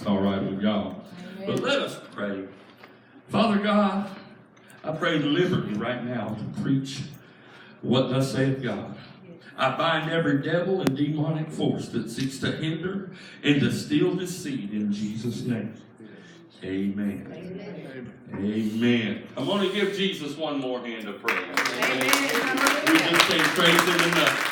that's all right with y'all. Amen. But let us pray. Father God, I pray liberty right now to preach what thus saith God. I bind every devil and demonic force that seeks to hinder and to steal this seed in Jesus' name. Amen. Amen. Amen. I'm going to give Jesus one more hand of praise. Amen. We just can't praise him enough.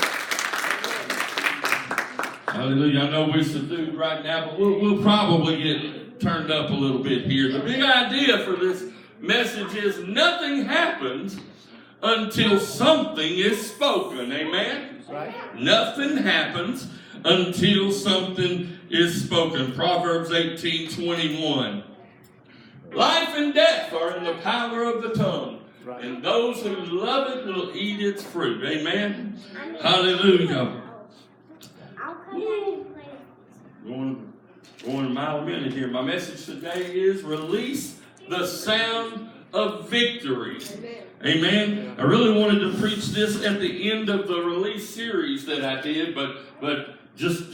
Hallelujah. I know we're subdued right now, but we'll probably get turned up a little bit here. The big idea for this message is nothing happens until something is spoken. Amen? Right. Nothing happens until something is spoken. Proverbs 18:21. Life and death are in the power of the tongue, right, and those who love it will eat its fruit. Amen? Hallelujah. Going a mile a minute here. My message today is release the sound of victory. Amen. I really wanted to preach this at the end of the release series that I did, but just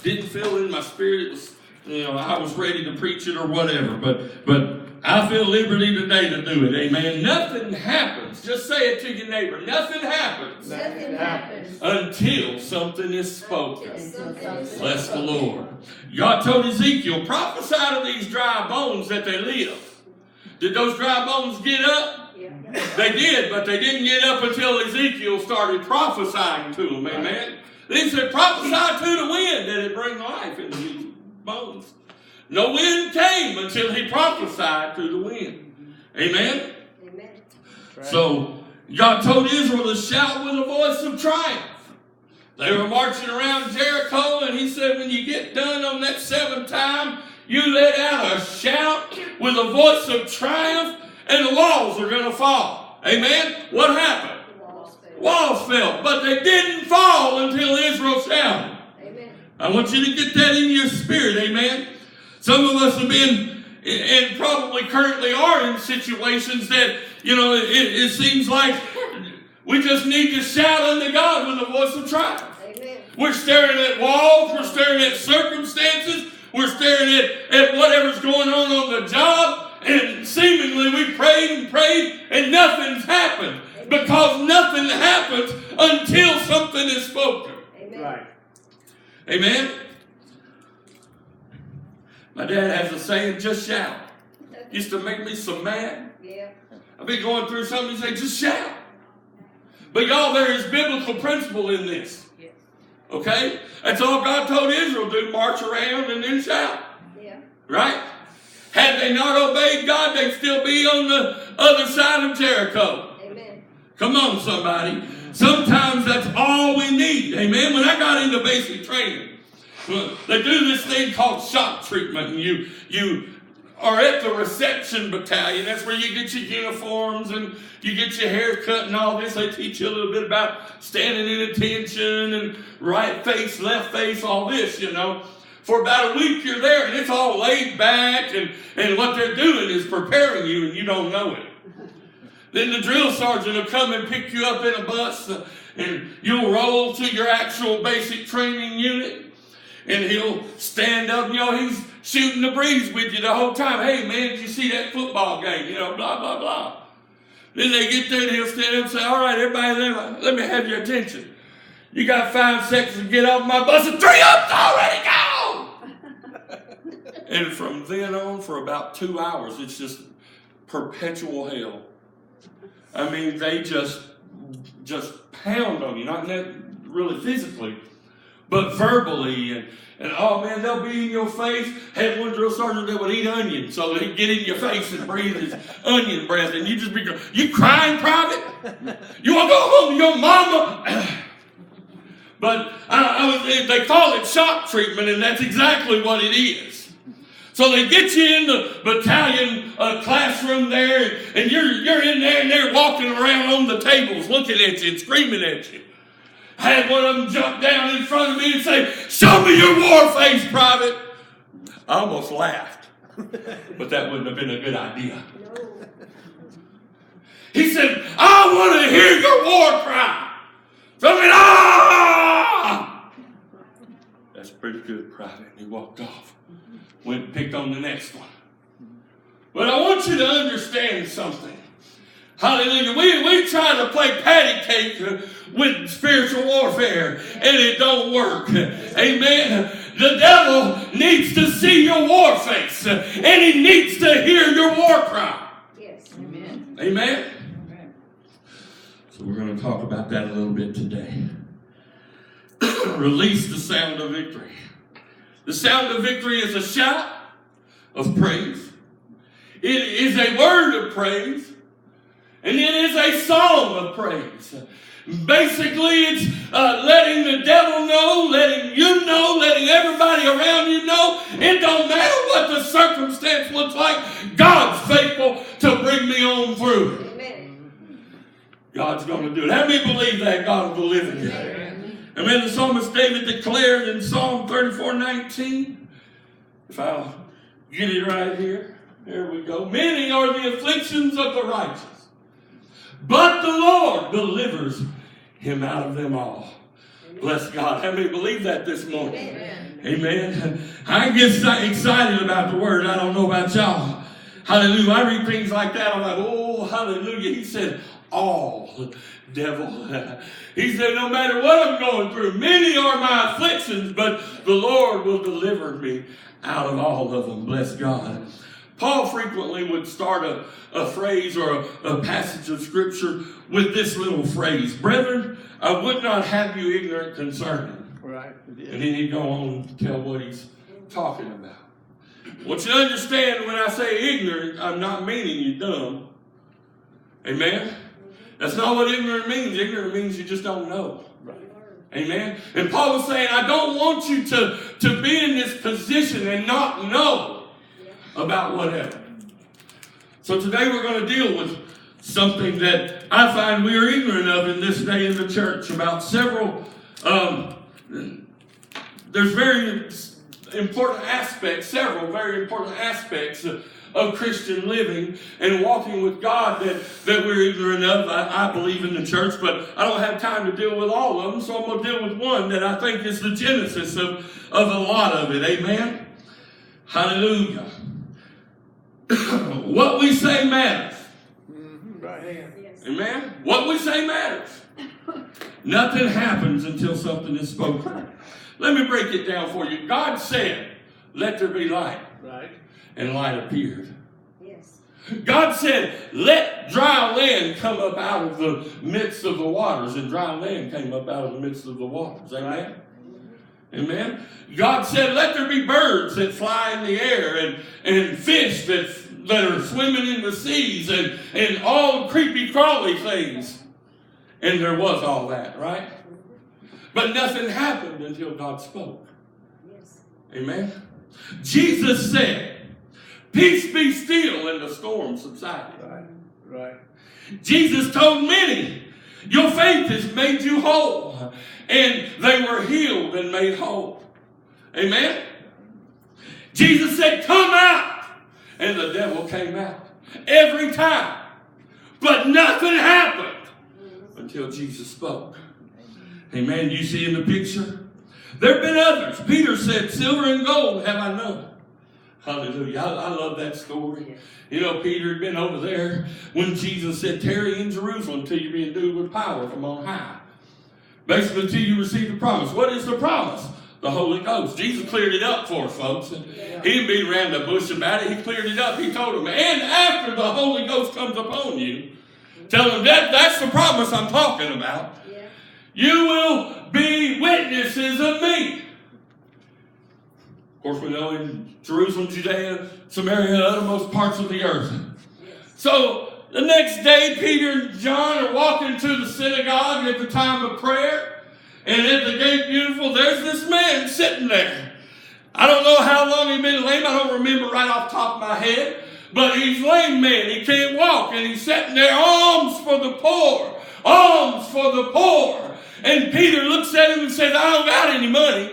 didn't feel in my spirit. It was, I was ready to preach it or whatever. But I feel liberty today to do it. Amen. Nothing happens. Just say it to your neighbor. Nothing happens. Nothing happens until something is spoken. Bless the Lord. God told Ezekiel, prophesy to these dry bones that they live. Did those dry bones get up? Yeah. They did, but they didn't get up until Ezekiel started prophesying to them. Amen. He said, prophesy to the wind that it bring life into these bones. No wind came until he prophesied to the wind. Amen? Amen. So, God told Israel to shout with a voice of triumph. They were marching around Jericho, and he said, when you get done on that seventh time, you let out a shout with a voice of triumph, and the walls are going to fall. Amen? What happened? Walls fell. But they didn't fall until Israel shouted. Amen. I want you to get that in your spirit. Amen? Some of us have been, and probably currently are in situations that, it seems like we just need to shout unto God with a voice of triumph. Amen. We're staring at walls. We're staring at circumstances. We're staring at whatever's going on the job. And seemingly we prayed, and nothing's happened. Amen. Because nothing happens until something is spoken. Amen. Right. Amen? My dad has a saying, just shout. Used to make me so mad. Yeah. I've been going through something, he'd say, just shout. But y'all, there is biblical principle in this. Yes. Okay? That's all God told Israel to do, march around and then shout. Yeah. Right? Had they not obeyed God, they'd still be on the other side of Jericho. Amen. Come on, somebody. Sometimes that's all we need. Amen? When I got into basic training, they do this thing called shock treatment, and you are at the reception battalion. That's where you get your uniforms and you get your hair cut and all this. They teach you a little bit about standing in attention and right face, left face, all this, For about a week you're there, and it's all laid back, and what they're doing is preparing you, and you don't know it. Then the drill sergeant will come and pick you up in a bus, and you'll roll to your actual basic training unit. And he'll stand up, he's shooting the breeze with you the whole time. Hey, man, did you see that football game? Blah, blah, blah. Then they get there and he'll stand up and say, all right, everybody, let me have your attention. You got 5 seconds to get off my bus, and 3 up's already gone. And from then on, for about 2 hours, it's just perpetual hell. I mean, they just pound on you, not really physically, but verbally, and oh man, they'll be in your face. Had one drill sergeant that would eat onions so that he'd get in your face and breathe his onion breath, and you just be going, you crying, private? You want to go home to your mama? But they call it shock treatment, and that's exactly what it is. So they get you in the battalion classroom there, and you're in there, and they're walking around on the tables looking at you and screaming at you. I had one of them jump down in front of me and say, show me your war face, private. I almost laughed, but that wouldn't have been a good idea. He said, I want to hear your war cry. So I went, ah! That's pretty good, Private. And he walked off. Went and picked on the next one. But I want you to understand something. Hallelujah. We try to play patty cake with spiritual warfare, and it don't work. Amen. The devil needs to see your war face, and he needs to hear your war cry. Yes. Amen. Amen. So we're going to talk about that a little bit today. Release the sound of victory. The sound of victory is a shout of praise. It is a word of praise. And it is a song of praise. Basically, it's letting the devil know, letting you know, letting everybody around you know. It don't matter what the circumstance looks like. God's faithful to bring me on through it. Amen. God's going to do it. How many believe that God will deliver you? Amen. The psalmist David declared in Psalm 34:19. If I'll get it right here. There we go. Many are the afflictions of the righteous, but the Lord delivers him out of them all. Amen. Bless God. How many believe that this morning? Amen. Amen. I get excited about the word. I don't know about y'all. Hallelujah. I read things like that. I'm like, oh, hallelujah. He said, all, devil. He said, no matter what I'm going through, many are my afflictions, but the Lord will deliver me out of all of them. Bless God. Paul frequently would start a phrase or a passage of scripture with this little phrase: brethren, I would not have you ignorant concerning. Right. And then he'd go on and tell what he's talking about. I want you to understand, when I say ignorant, I'm not meaning you dumb. Amen? That's not what ignorant means. Ignorant means you just don't know. Right. Amen? And Paul was saying, I don't want you to be in this position and not know about whatever. So today we're going to deal with something that I find we are ignorant of in this day in the church about several, there's very important aspects, several very important aspects of Christian living and walking with God that we're ignorant of, I believe, in the church, but I don't have time to deal with all of them, so I'm going to deal with one that I think is the genesis of a lot of it. Amen? Hallelujah. What we say matters. Right here. Yes. Amen? What we say matters. Nothing happens until something is spoken. Let me break it down for you. God said, let there be light. Right. And light appeared. Yes. God said, let dry land come up out of the midst of the waters. And dry land came up out of the midst of the waters. Amen? Amen. God said, let there be birds that fly in the air and fish that are swimming in the seas and all creepy crawly things. And there was all that, right? But nothing happened until God spoke. Yes. Amen. Jesus said, peace be still, and the storm subsided. Right. Jesus told many, your faith has made you whole. And they were healed and made whole. Amen? Jesus said, come out. And the devil came out. Every time. But nothing happened until Jesus spoke. Amen? You see in the picture? There have been others. Peter said, silver and gold have I none. Hallelujah. I love that story. You know, Peter had been over there when Jesus said, tarry in Jerusalem till you be endued with power from on high. Basically, until you receive the promise. What is the promise? The Holy Ghost. Jesus cleared it up for us, folks. He didn't beat around the bush about it. He cleared it up. He told them, and after the Holy Ghost comes upon you, tell them that's the promise I'm talking about. You will be witnesses of me. Of course, we know in Jerusalem, Judea, Samaria, and uttermost parts of the earth. So, the next day, Peter and John are walking to the synagogue at the time of prayer. And at the gate beautiful, there's this man sitting there. I don't know how long he'd been lame. I don't remember right off the top of my head. But he's lame man. He can't walk. And he's sitting there, alms for the poor. Alms for the poor. And Peter looks at him and says, I don't got any money.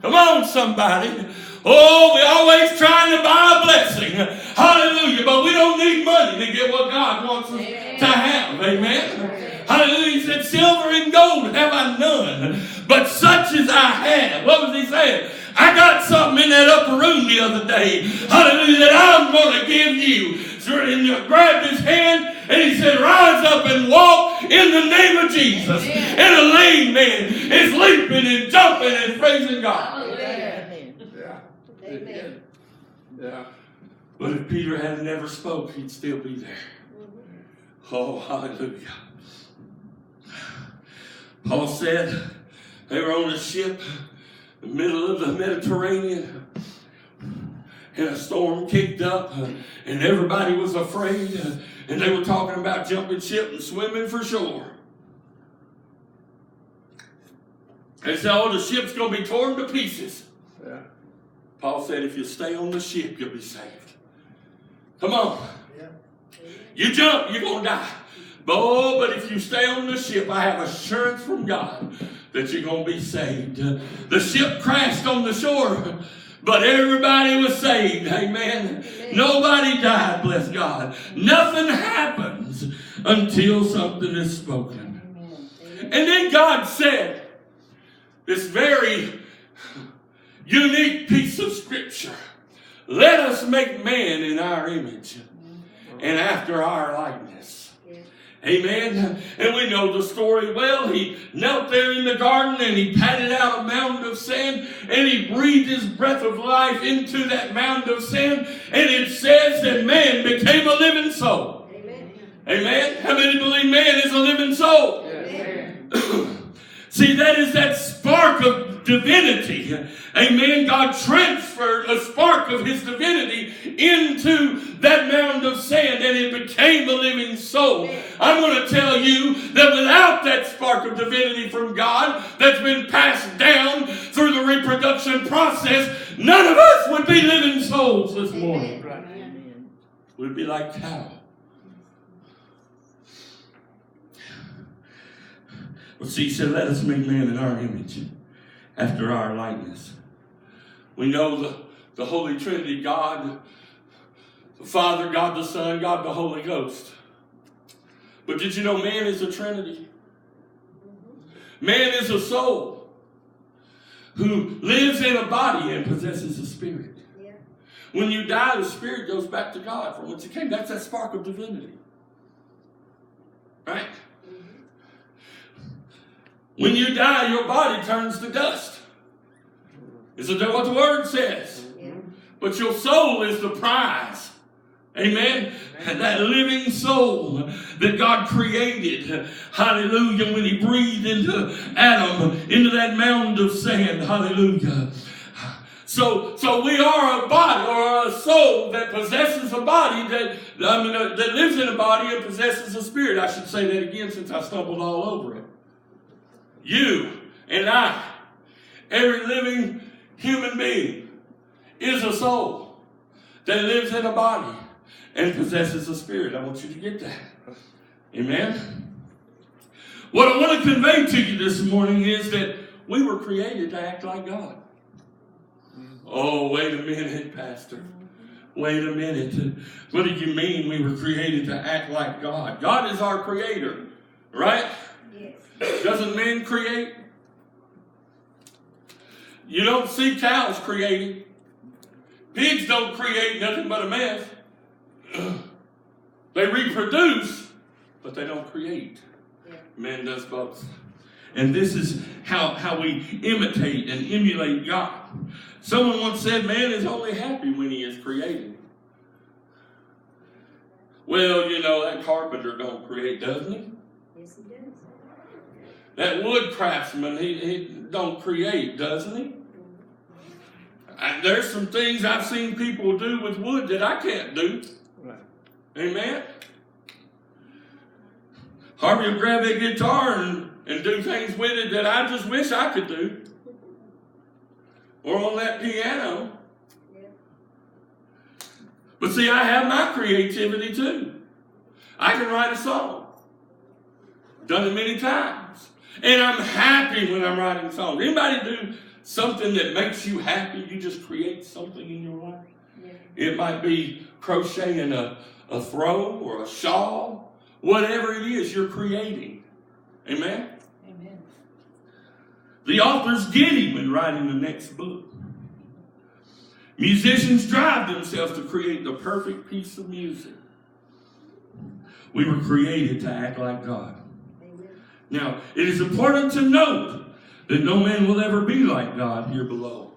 Come on, somebody. Oh, we're always trying to buy a blessing. Hallelujah. But we don't need money to get what God wants us to have. Amen. Hallelujah. He said, silver and gold have I none. but such as I have. What was he saying? I got something in that upper room the other day, hallelujah, that I'm going to give you. So he grabbed his hand and he said, rise up and walk in the name of Jesus. Amen. And a lame man is leaping and jumping and praising God. Amen. Yeah. Amen. Yeah. But if Peter had never spoke, he'd still be there. Oh, hallelujah. Paul said they were on a ship in the middle of the Mediterranean, and a storm kicked up, and everybody was afraid, and they were talking about jumping ship and swimming for shore. They said, oh, the ship's going to be torn to pieces. Yeah. Paul said, if you stay on the ship, you'll be saved. Come on. Yeah. You jump, you're going to die. Oh, but if you stay on the ship, I have assurance from God that you're going to be saved. The ship crashed on the shore, but everybody was saved. Amen. Nobody died, bless God. Nothing happens until something is spoken. And then God said this very unique piece of scripture. Let us make man in our image and after our likeness. Amen. And we know the story well. He knelt there in the garden and he patted out a mound of sand and he breathed his breath of life into that mound of sand. And it says that man became a living soul. Amen. Amen. How many believe man is a living soul? Amen. See, that is that spark of divinity. Amen. God transferred a spark of his divinity into that mound of sand and it became a living soul. I'm going to tell you that without that spark of divinity from God that's been passed down through the reproduction process, none of us would be living souls this morning. Amen. We'd be like cattle. Well, see, he said, let us make man in our image, after our likeness. We know the Holy Trinity, God, the Father, God the Son, God the Holy Ghost. But did you know man is a Trinity? Man is a soul who lives in a body and possesses a spirit. Yeah. When you die, the spirit goes back to God from whence it came. That's that spark of divinity. Right? When you die, your body turns to dust. Isn't that what the word says? Yeah. But your soul is the prize. Amen? And that living soul that God created, hallelujah, when he breathed into Adam, into that mound of sand, hallelujah. So we are a body or a soul that possesses a body that lives in a body and possesses a spirit. I should say that again since I stumbled all over it. You and I, every living human being, is a soul that lives in a body and possesses a spirit. I want you to get that. Amen? What I want to convey to you this morning is that we were created to act like God. Oh, wait a minute, Pastor. Wait a minute. What do you mean we were created to act like God? God is our creator, right? Doesn't man create? You don't see cows creating. Pigs don't create nothing but a mess. They reproduce, but they don't create. Yeah. Man does both. And this is how we imitate and emulate God. Someone once said, man is only happy when he is creating. Well, you know, that carpenter don't create, doesn't he? Yes, he does. That wood craftsman, he don't create, doesn't he? There's some things I've seen people do with wood that I can't do. Right. Amen? Harvey will grab a guitar and do things with it that I just wish I could do. Or on that piano. Yeah. But see, I have my creativity too. I can write a song. Done it many times. And I'm happy when I'm writing songs. Anybody do something that makes you happy? You just create something in your life. Yeah. It might be crocheting a throw or a shawl. Whatever it is, you're creating. Amen? Amen. The authors get him in writing the next book. Musicians drive themselves to create the perfect piece of music. We were created to act like God. Now, it is important to note that no man will ever be like God here below.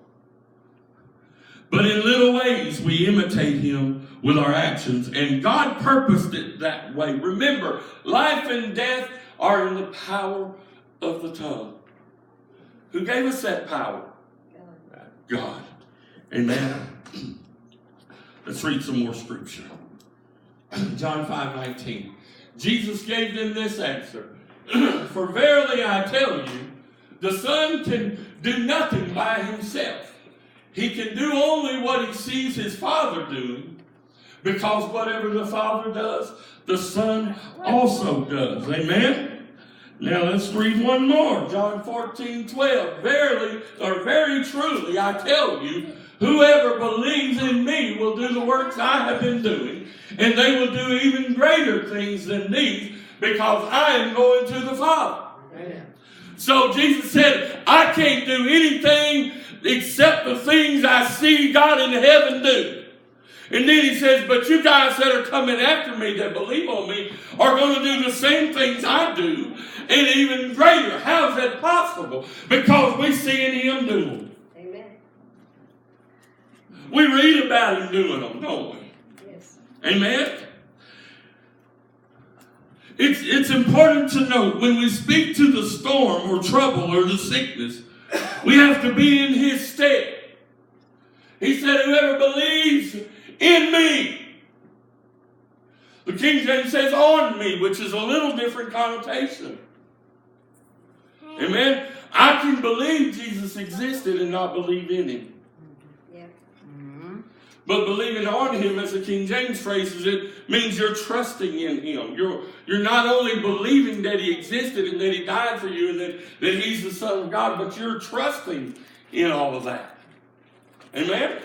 But in little ways, we imitate him with our actions, and God purposed it that way. Remember, life and death are in the power of the tongue. Who gave us that power? God. Amen. Let's read some more scripture. John 5:19. Jesus gave them this answer. For verily I tell you, the Son can do nothing by himself. He can do only what he sees his Father doing, because whatever the Father does, the Son also does. Amen? Now let's read one more. John 14:12. Verily, or very truly, I tell you, whoever believes in me will do the works I have been doing, and they will do even greater things than these, because I am going to the Father. Amen. So Jesus said, I can't do anything except the things I see God in heaven do. And then he says, but you guys that are coming after me, that believe on me, are going to do the same things I do, and even greater. How is that possible? Because we see in him do them. Amen. We read about him doing them, don't we? Yes. Amen? It's important to note, when we speak to the storm or trouble or the sickness, we have to be in his stead. He said, whoever believes in me. The King James says on me, which is a little different connotation. Amen? I can believe Jesus existed and not believe in him. Yeah. Mm-hmm. But believing on him, as the King James phrases it, means you're trusting in him. You're not only believing that he existed and that he died for you and that he's the Son of God, but you're trusting in all of that. Amen?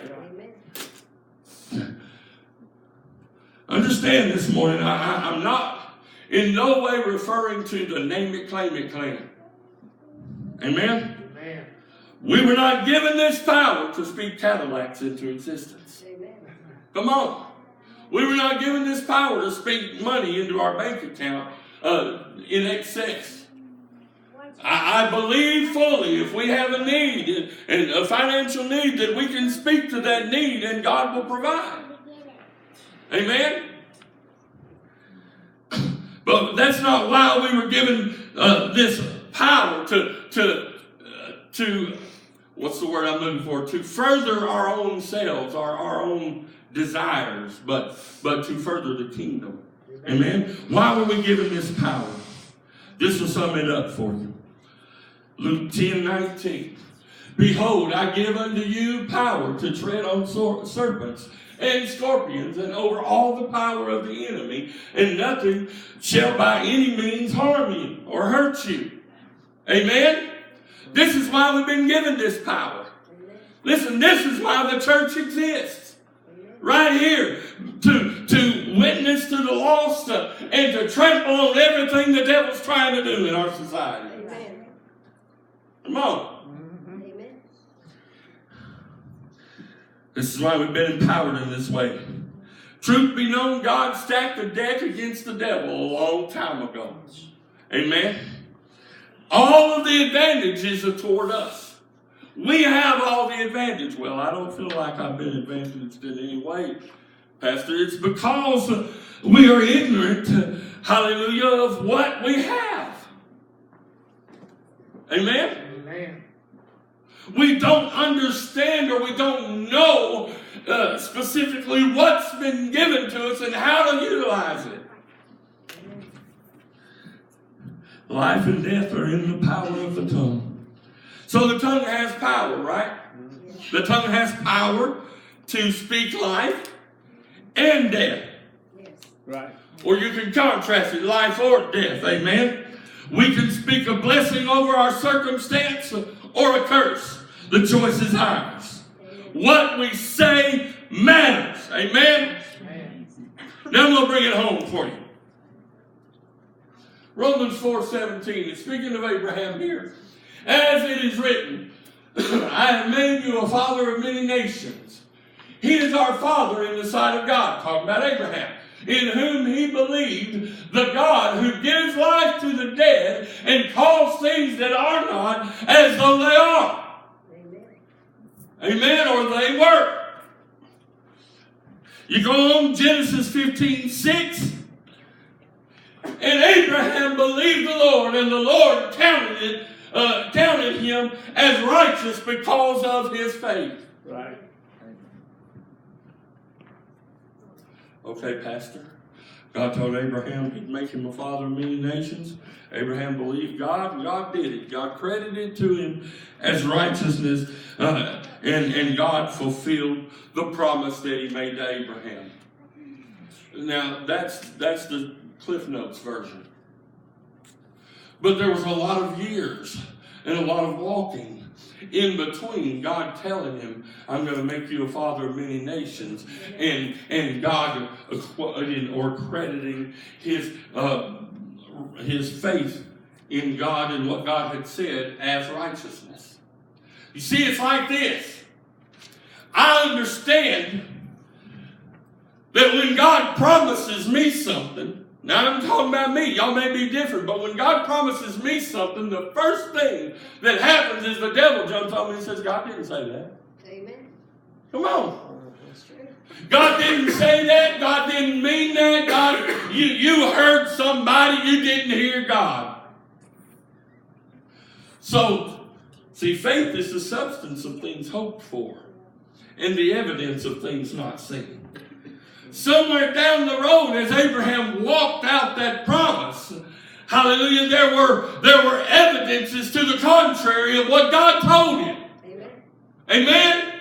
Amen. Understand this morning, I'm not in no way referring to the name it, claim it clan. Amen? Amen. We were not given this power to speak Cadillacs into existence. Amen. Come on. We were not given this power to speak money into our bank account in excess. I believe fully if we have a need, and a financial need, that we can speak to that need and God will provide. Amen? But that's not why we were given this power to what's the word I'm looking for? To further our own selves, our own desires, but to further the kingdom. Amen? Why were we given this power? This will sum it up for you. Luke 10:19. Behold, I give unto you power to tread on serpents and scorpions, and over all the power of the enemy, and nothing shall by any means harm you or hurt you. Amen? This is why we've been given this power. Listen, this is why the church exists. Right here, to witness to the lost and to trample on everything the devil's trying to do in our society. Amen. Come on. This is why we've been empowered in this way. Truth be known, God stacked the deck against the devil a long time ago. Amen? All of the advantages are toward us. We have all the advantage. Well, I don't feel like I've been advantaged in any way, Pastor. It's because we are ignorant, hallelujah, of what we have. Amen? Amen. We don't understand, or we don't know specifically what's been given to us and how to utilize it. Life and death are in the power of the tongue. So the tongue has power, right? The tongue has power to speak life and death. Right. Or you can contrast it, life or death. Amen? We can speak a blessing over our circumstance or a curse. The choice is ours. What we say matters. Amen? Now I'm going to bring it home for you. Romans 4:17. It's speaking of Abraham here. As it is written, I have made you a father of many nations. He is our father in the sight of God. Talking about Abraham. In whom he believed, the God who gives life to the dead and calls things that are not as though they are. Amen, or they were. You go on Genesis 15:6. And Abraham believed the Lord, and the Lord counted him as righteous because of his faith. Right. Okay, Pastor. God told Abraham he'd make him a father of many nations. Abraham believed God. God did it. God credited to him as righteousness. And God fulfilled the promise that he made to Abraham. Now, that's the Cliff Notes version. But there was a lot of years and a lot of walking in between God telling him, I'm going to make you a father of many nations, and God or crediting his faith in God and what God had said as righteousness. You see, it's like this. I understand that when God promises me something, now I'm talking about me, y'all may be different, but when God promises me something, the first thing that happens is the devil jumps on me and says, God didn't say that. Amen. Come on. God didn't say that. God didn't mean that. God, you heard somebody, you didn't hear God. So, see, faith is the substance of things hoped for and the evidence of things not seen. Somewhere down the road, as Abraham walked out that promise, hallelujah, there were evidences to the contrary of what God told him. Amen. Amen?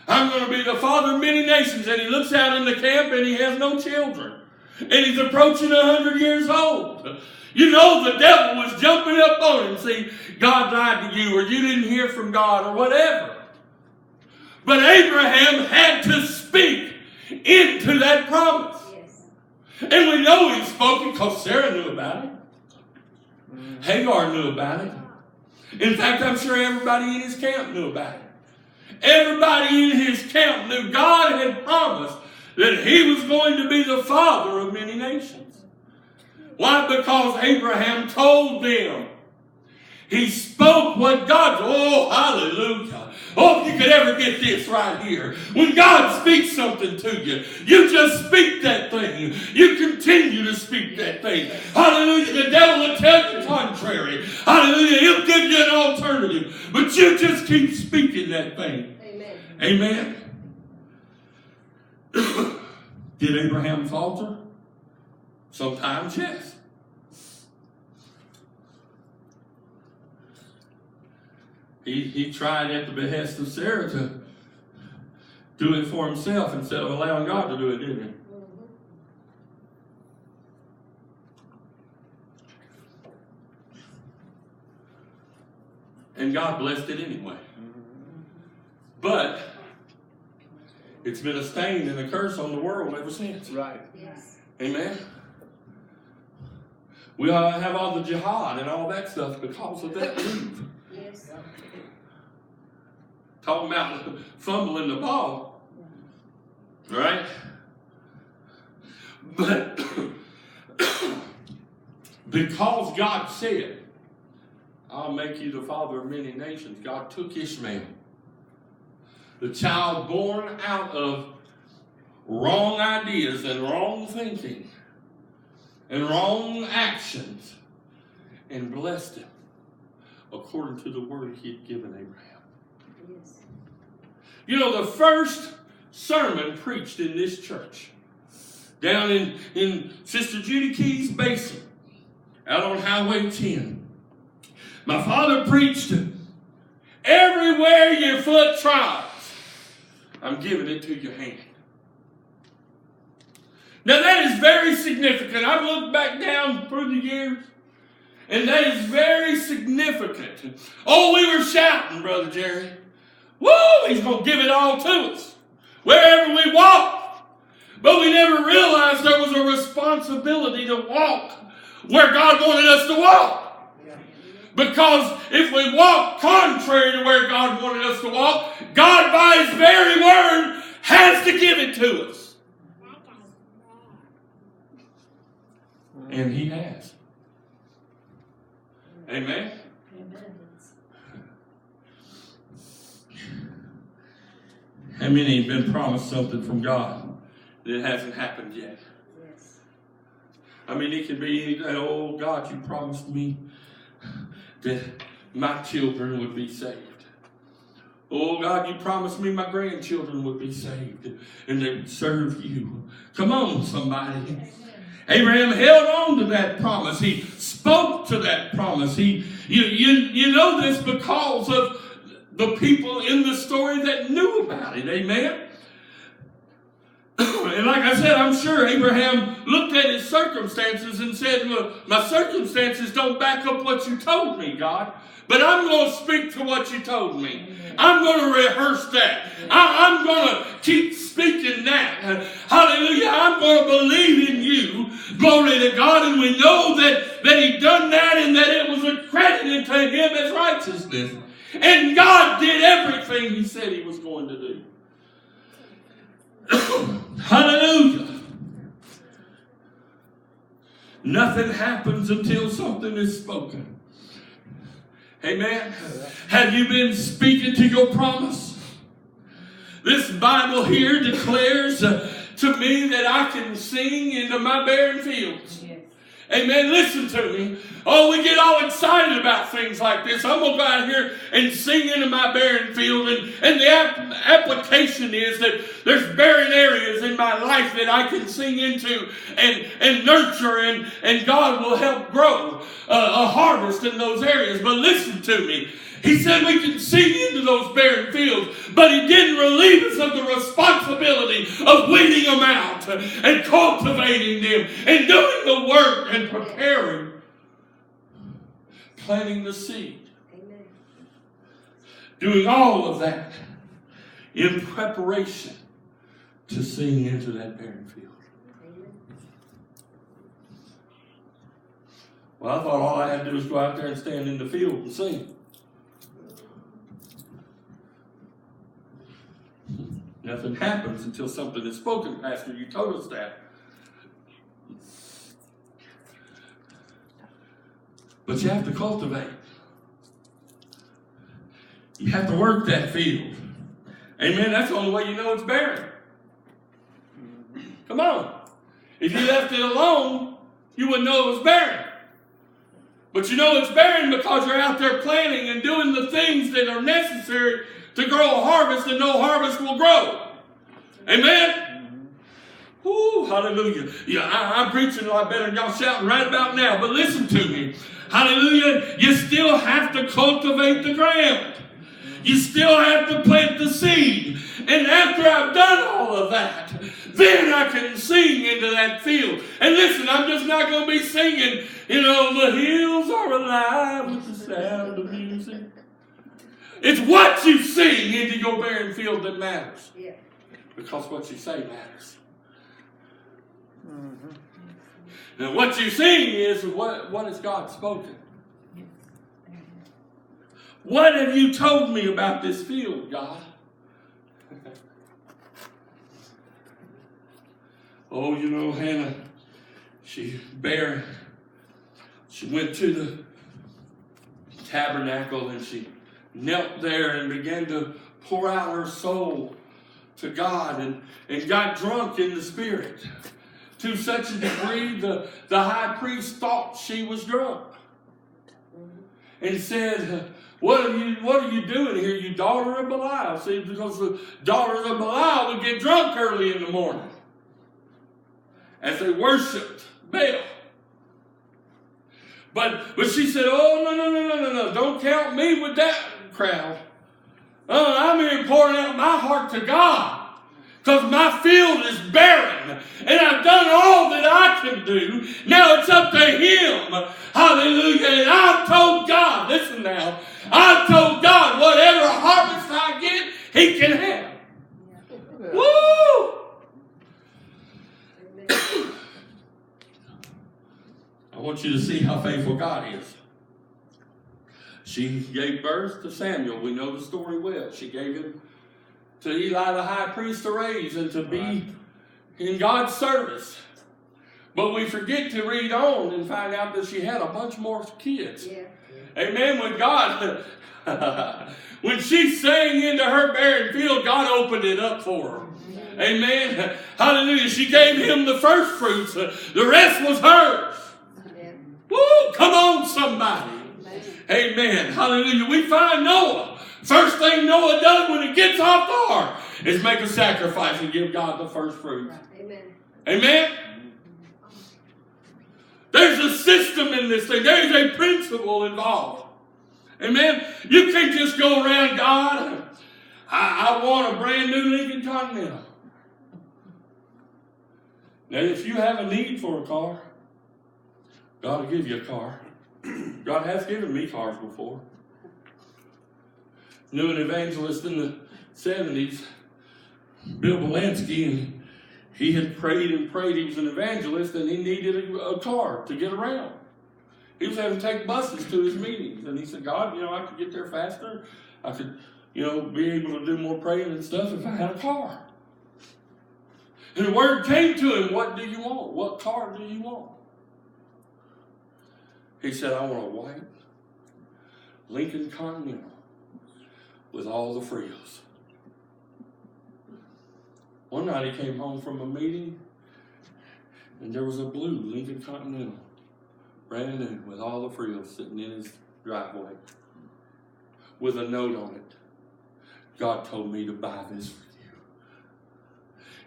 I'm going to be the father of many nations. And he looks out in the camp and he has no children. And he's approaching 100 years old. You know the devil was jumping up on him. See, God lied to you, or you didn't hear from God, or whatever. But Abraham had to speak into that promise. Yes. And we know he spoke because Sarah knew about it. Hagar knew about it. In fact, I'm sure everybody in his camp knew about it. Everybody in his camp knew God had promised that he was going to be the father of many nations. Why? Because Abraham told them. He spoke what God, oh, hallelujah. Oh, if you could ever get this right here. When God speaks something to you, you just speak that thing. You continue to speak that thing. Hallelujah. The devil will tell you contrary. Hallelujah. He'll give you an alternative. But you just keep speaking that thing. Amen. Amen. Did Abraham falter? Sometimes, yes. He tried at the behest of Sarah to do it for himself instead of allowing God to do it, didn't he? And God blessed it anyway. But it's been a stain and a curse on the world ever since. Right. Yes. Amen. We have all the jihad and all that stuff because of that move. Yes. Talking about fumbling the ball. Right? But because God said, I'll make you the father of many nations, God took Ishmael, the child born out of wrong ideas and wrong thinking and wrong actions, and blessed him according to the word he had given Abraham. Yes. You know, the first sermon preached in this church, down in Sister Judy Key's basement, out on Highway 10, my father preached, everywhere your foot tries, I'm giving it to your hand. Now that is very significant. I've looked back down through the years, and that is very significant. Oh, we were shouting, Brother Jerry. Woo, he's going to give it all to us, wherever we walk. But we never realized there was a responsibility to walk where God wanted us to walk. Because if we walk contrary to where God wanted us to walk, God by His very word has to give it to us. And He has. Amen? Amen. How many have been promised something from God that it hasn't happened yet? Yes. I mean, it can be, oh God, you promised me that my children would be saved. Oh God, you promised me my grandchildren would be saved and they would serve you. Come on, somebody. Abraham held on to that promise. He spoke to that promise. You know this because of the people in the story that knew about it. Amen? And like I said, I'm sure Abraham looked at his circumstances and said, "Look, my circumstances don't back up what you told me, God. But I'm going to speak to what you told me. I'm going to rehearse that. I'm going to keep speaking that. Hallelujah. I'm going to believe in you. Glory to God." And we know that He done that and that it was accredited to Him as righteousness. And God did everything He said He was going to do. Hallelujah. Nothing happens until something is spoken. Amen. Have you been speaking to your promise? This Bible here declares to me that I can sing into my barren fields. Yes. Amen. Listen to me. Oh, we get all excited about things like this. I'm going to go out here and sing into my barren field. And the application is that there's barren areas in my life that I can sing into and nurture, and God will help grow a harvest in those areas. But listen to me. He said we can sing into those barren fields, but He didn't relieve us of the responsibility of weeding them out and cultivating them and doing the work and preparing, planting the seed. Amen. Doing all of that in preparation to sing into that barren field. Amen. Well, I thought all I had to do was go out there and stand in the field and sing. Nothing happens until something is spoken, Pastor. You told us that. But you have to cultivate. You have to work that field. Amen. That's the only way you know it's barren. Come on. If you left it alone, you wouldn't know it was barren. But you know it's barren because you're out there planting and doing the things that are necessary to grow a harvest, and no harvest will grow. Amen? Ooh, hallelujah. Yeah, I'm preaching a lot better than y'all shouting right about now, but listen to me. Hallelujah. You still have to cultivate the ground. You still have to plant the seed. And after I've done all of that, then I can sing into that field. And listen, I'm just not going to be singing, the hills are alive with the sound of music. It's what you sing into your barren field that matters. Yeah. Because what you say matters. Mm-hmm. Now what you sing is what has God spoken? What have you told me about this field, God? Oh, Hannah, she went to the tabernacle and she knelt there and began to pour out her soul to God and got drunk in the Spirit to such a degree the high priest thought she was drunk and said, what are you doing here, you daughter of Belial? See, because the daughters of Belial would get drunk early in the morning as they worshipped Baal. But she said, oh, no, don't count me with that crowd. I'm here pouring out my heart to God because my field is barren and I've done all that I can do. Now it's up to Him. Hallelujah. And I've told God, listen now, I've told God whatever harvest I get, He can have. Yeah. Woo! I want you to see how faithful God is. She gave birth to Samuel. We know the story well. She gave him to Eli the high priest to raise and to be in God's service. But we forget to read on and find out that she had a bunch more kids. Yeah. Amen. When God, when she sang into her barren field, God opened it up for her. Amen. Hallelujah. She gave him the first fruits. The rest was hers. Yeah. Woo! Come on, somebody. Amen. Hallelujah. We find Noah. First thing Noah does when he gets off the ark is make a sacrifice and give God the first fruits. Amen. Amen. There's a system in this thing. There's a principle involved. Amen. You can't just go around, God, I want a brand new Lincoln Continental. Now, if you have a need for a car, God will give you a car. God has given me cars before. Knew an evangelist in the 70s, Bill Belansky, and he had prayed and prayed. He was an evangelist, and he needed a car to get around. He was having to take buses to his meetings, and he said, God, I could get there faster. I could, be able to do more praying and stuff if I had a car. And the word came to him, what do you want? What car do you want? He said, I want a white Lincoln Continental with all the frills. One night he came home from a meeting, and there was a blue Lincoln Continental, brand new, with all the frills sitting in his driveway, with a note on it. God told me to buy this for you.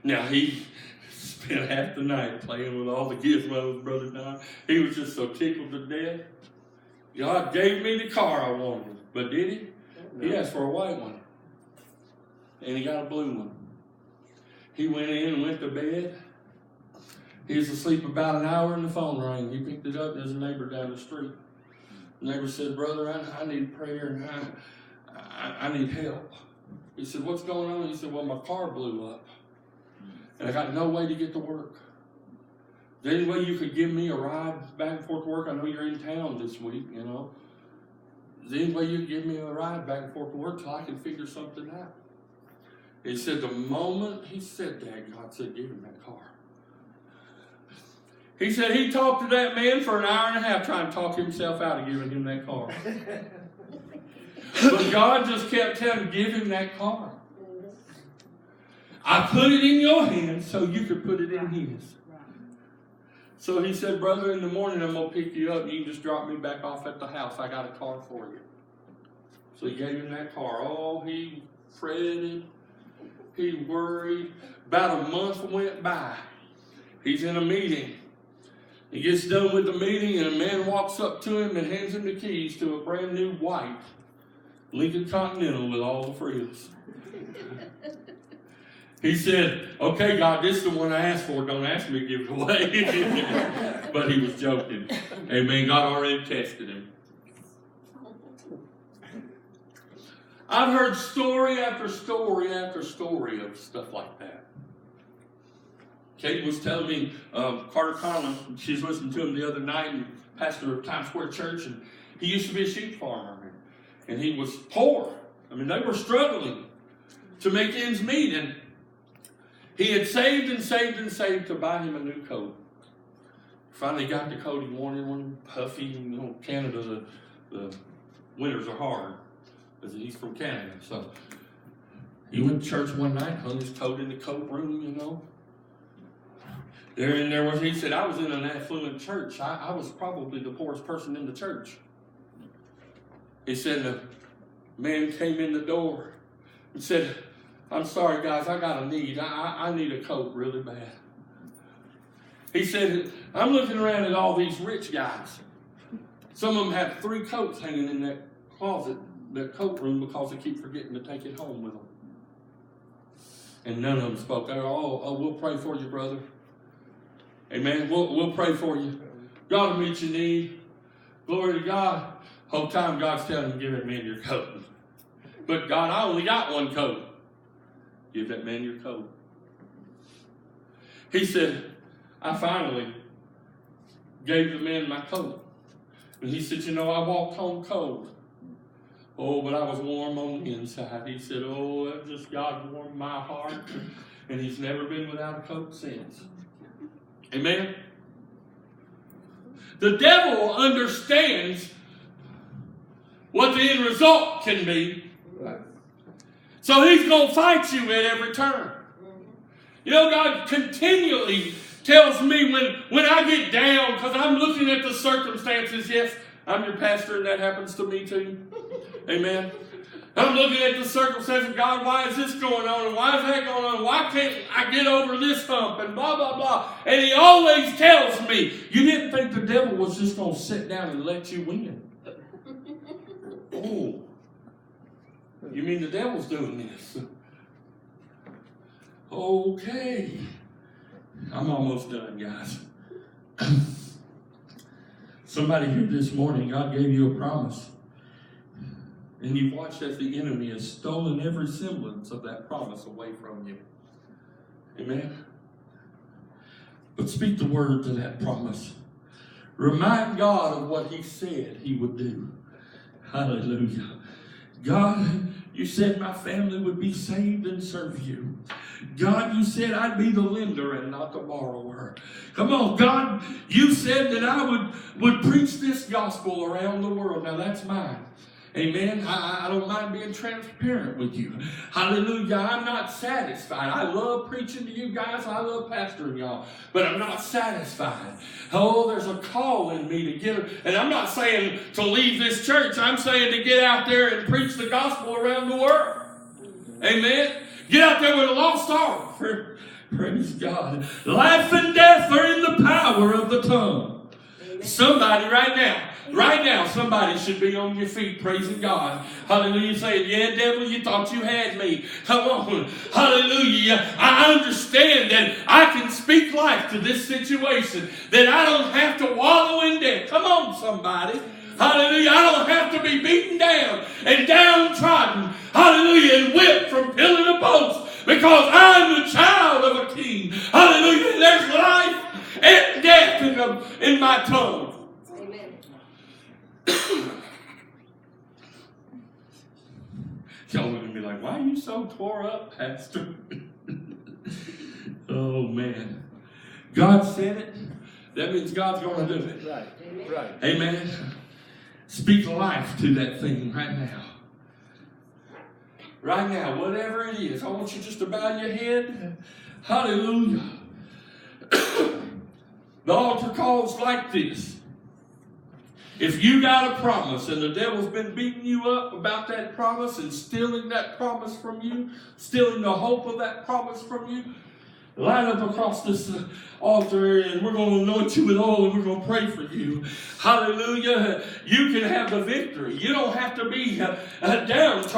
Now he spent half the night playing with all the gizmos, Brother Don. He was just so tickled to death. God gave me the car I wanted, but did he? He asked for a white one, and he got a blue one. He went in and went to bed. He was asleep about an hour and the phone rang. He picked it up, and there's a neighbor down the street. The neighbor said, Brother, I need prayer, and I need help. He said, what's going on? He said, well, my car blew up, and I got no way to get to work. Is there any way you could give me a ride back and forth to work? I know you're in town this week, Is there any way you could give me a ride back and forth to work till I can figure something out? He said the moment he said that, God said, give him that car. He said he talked to that man for an hour and a half trying to talk himself out of giving him that car. But God just kept telling him, give him that car. I put it in your hands so you could put it in his. So he said, brother, in the morning I'm going to pick you up and you can just drop me back off at the house. I got a car for you. So he gave him that car. Oh, he fretted. He worried. About a month went by. He's in a meeting. He gets done with the meeting and a man walks up to him and hands him the keys to a brand new white Lincoln Continental with all the frills. He said, okay, God, this is the one I asked for. Don't ask me to give it away. But he was joking. Amen. God already tested him. I've heard story after story after story of stuff like that. Kate was telling me, Carter Conlon, she's listening to him the other night, and pastor of Times Square Church, and he used to be a sheep farmer, and he was poor. I mean, they were struggling to make ends meet, and he had saved and saved and saved to buy him a new coat. Finally got the coat he wanted, one puffy. Canada, the winters are hard, because he's from Canada. So he went to church one night, hung his coat in the coat room, There was, he said, I was in an affluent church. I was probably the poorest person in the church. He said, the man came in the door and said, I'm sorry, guys, I got a need. I need a coat really bad. He said, I'm looking around at all these rich guys. Some of them have 3 coats hanging in that closet, that coat room, because they keep forgetting to take it home with them. And none of them spoke. They were, oh, we'll pray for you, brother. Amen. We'll pray for you. God will meet your need. Glory to God. Whole time God's telling him, give that man your coat. But God, I only got one coat. Give that man your coat. He said, I finally gave the man my coat. And he said, I walked home cold. Oh, but I was warm on the inside. He said, oh, that just God warmed my heart. And he's never been without a coat since. Amen? The devil understands what the end result can be. Right. So he's going to fight you at every turn. You know, God continually tells me when I get down, because I'm looking at the circumstances. Yes, I'm your pastor, and that happens to me too. Amen. I'm looking at the circumstances. God, why is this going on? And why is that going on? Why can't I get over this hump? And blah, blah, blah. And he always tells me, you didn't think the devil was just going to sit down and let you win. Oh. You mean the devil's doing this? Okay. I'm almost done, guys. Somebody here this morning, God gave you a promise. And you've watched as the enemy has stolen every semblance of that promise away from you. Amen? But speak the word to that promise. Remind God of what he said he would do. Hallelujah. God, you said my family would be saved and serve you. God, you said I'd be the lender and not the borrower. Come on, God, you said that I would preach this gospel around the world. Now that's mine. Amen. I don't mind being transparent with you. Hallelujah. I'm not satisfied. I love preaching to you guys. I love pastoring y'all. But I'm not satisfied. Oh, there's a call in me to get, and I'm not saying to leave this church. I'm saying to get out there and preach the gospel around the world. Amen. Get out there with a lost heart. Praise God. Life and death are in the power of the tongue. Somebody right now, somebody should be on your feet praising God. Hallelujah. Saying, yeah, devil, you thought you had me. Come on. Hallelujah. I understand that I can speak life to this situation. That I don't have to wallow in debt. Come on, somebody. Hallelujah. I don't have to be beaten down and downtrodden. Hallelujah. And whipped from pillar to post. Because I'm the child of a king. Hallelujah. And there's life and death in my tongue. Y'all look at me like, why are you so tore up, Pastor? Oh, man. God said it. That means God's going to do it. Right. Right. Amen. Speak life to that thing right now. Right now, whatever it is, I want you just to bow your head. Hallelujah. The altar calls like this. If you got a promise and the devil's been beating you up about that promise and stealing that promise from you, stealing the hope of that promise from you, line up across this altar and we're going to anoint you with oil and we're going to pray for you. Hallelujah. You can have the victory. You don't have to be downtrodden.